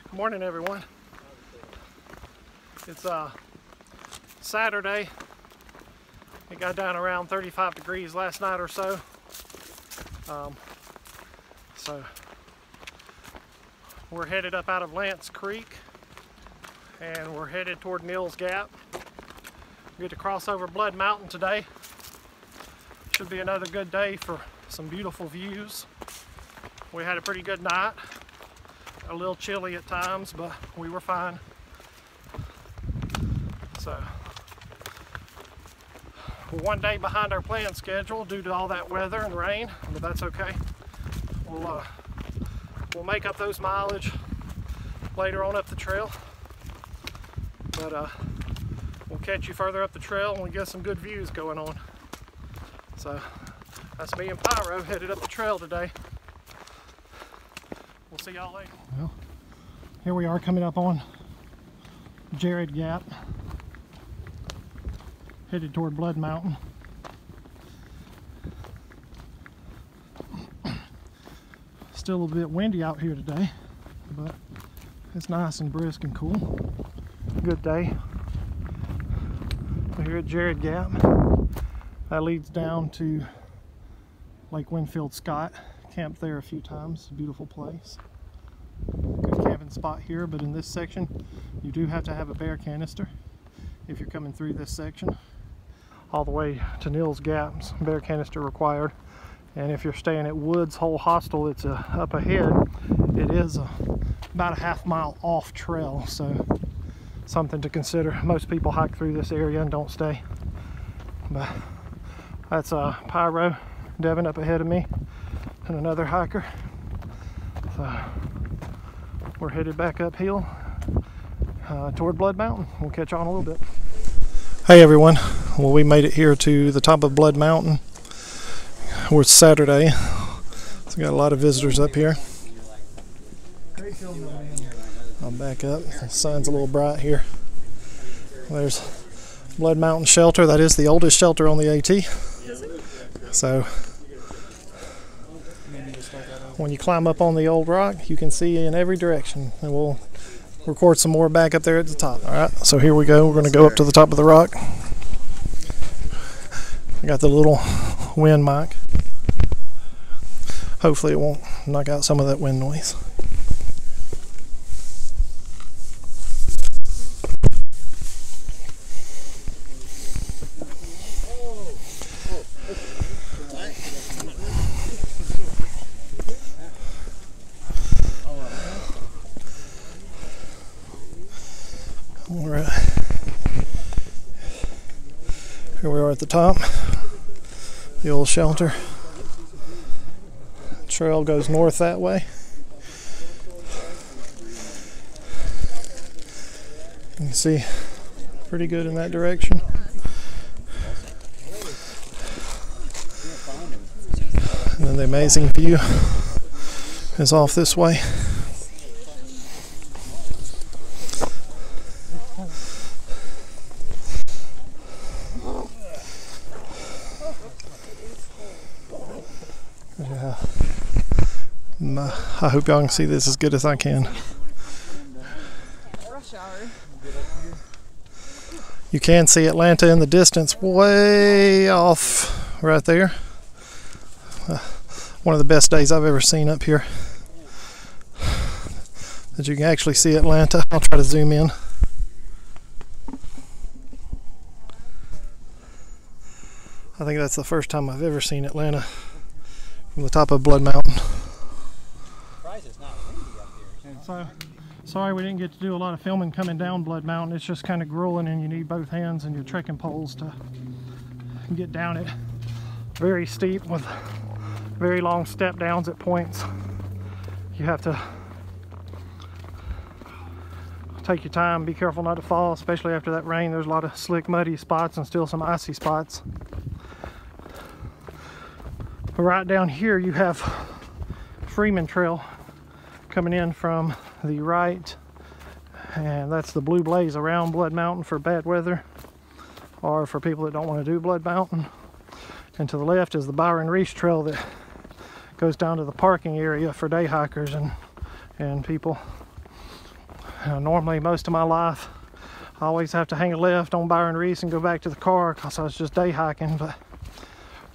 Good morning, everyone. It's Saturday. It got down around 35 degrees last night or so. So we're headed up out of Lance Creek and we're headed toward Neels Gap. We get to cross over Blood Mountain today. Should be another good day for some beautiful views. We had a pretty good night. A little chilly at times, but we were fine. So we're one day behind our planned schedule due to all that weather and rain, but that's okay. We'll make up those mileage later on up the trail. But we'll catch you further up the trail and we get some good views going on. So that's me and Pyro headed up the trail today. We'll see y'all later. Well, here we are coming up on Neels Gap, headed toward Blood Mountain. Still a bit windy out here today, but it's nice and brisk and cool. Good day. We're here at Neels Gap. That leads down to Lake Winfield Scott. Camped there a few times. Beautiful place. Good camping spot here, but in this section you do have to have a bear canister if you're coming through this section. All the way to Neels Gap, bear canister required. And if you're staying at Woods Hole Hostel, it's up ahead. It is about a half-mile off trail, so something to consider. Most people hike through this area and don't stay. But that's Pyro, Devin up ahead of me, and another hiker. So we're headed back uphill toward Blood Mountain. We'll catch on a little bit. Hey everyone, well, we made it here to the top of Blood Mountain. It's Saturday, so we got a lot of visitors up here. I'll back up. The sun's a little bright here. There's Blood Mountain Shelter. That is the oldest shelter on the AT. So when you climb up on the old rock, you can see in every direction, and we'll record some more back up there at the top. All right, so here we go. We're going to go up to the top of the rock. I got the little wind mic. Hopefully it won't knock out some of that wind noise. Alright, here we are at the top, the old shelter. The trail goes north that way. You can see pretty good in that direction. And then the amazing view is off this way. Yeah, I hope y'all can see this as good as I can. You can see Atlanta in the distance, way off right there. One of the best days I've ever seen up here. That you can actually see Atlanta. I'll try to zoom in. I think that's the first time I've ever seen Atlanta from the top of Blood Mountain. So, sorry we didn't get to do a lot of filming coming down Blood Mountain. It's just kind of grueling and you need both hands and your trekking poles to get down it. Very steep with very long step downs at points. You have to take your time, be careful not to fall, especially after that rain. There's a lot of slick, muddy spots and still some icy spots. Right down here you have Freeman Trail coming in from the right, and that's the blue blaze around Blood Mountain for bad weather or for people that don't want to do Blood Mountain. And to the left is the Byron Reese Trail that goes down to the parking area for day hikers and people. Normally, most of my life, I always have to hang a left on Byron Reese and go back to the car because I was just day hiking, but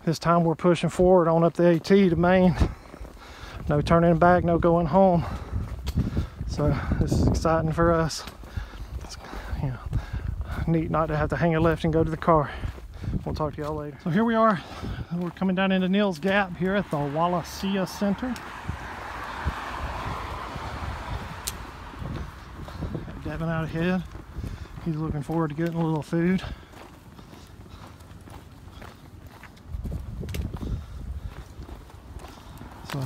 this time we're pushing forward on up the AT to Maine. No turning back, no going home. So this is exciting for us. It's, you know, neat not to have to hang a left and go to the car. We'll talk to y'all later. So here we are. We're coming down into Neels Gap here at the Wallacea Center. Got Devin out ahead. He's looking forward to getting a little food. So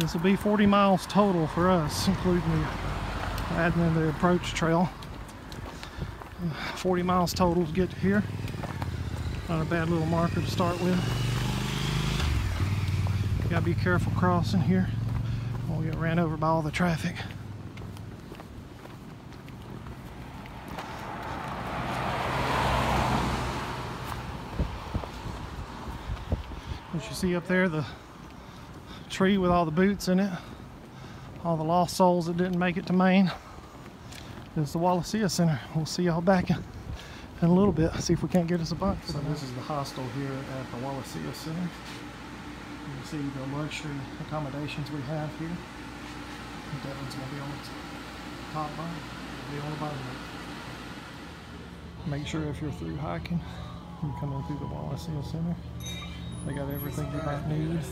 this will be 40 miles total for us, including adding in the approach trail. 40 miles total to get to here. Not a bad little marker to start with. You gotta be careful crossing here. We'll get ran over by all the traffic. As you see up there, the tree with all the boots in it, all the lost souls that didn't make it to Maine, is the Wallacea Center. We'll see y'all back in a little bit, see if we can't get us a bunch. So this is the hostel here at the Wallacea Center. You can see the luxury accommodations we have here. That one's going to be on the top bar, it'll be on the bottom. Make sure if you're through hiking, you come in through the Wallacea Center. They got everything you might need.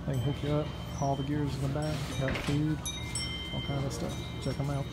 They can hook you up. All the gear's in the back. Got food, all kind of stuff. Check them out.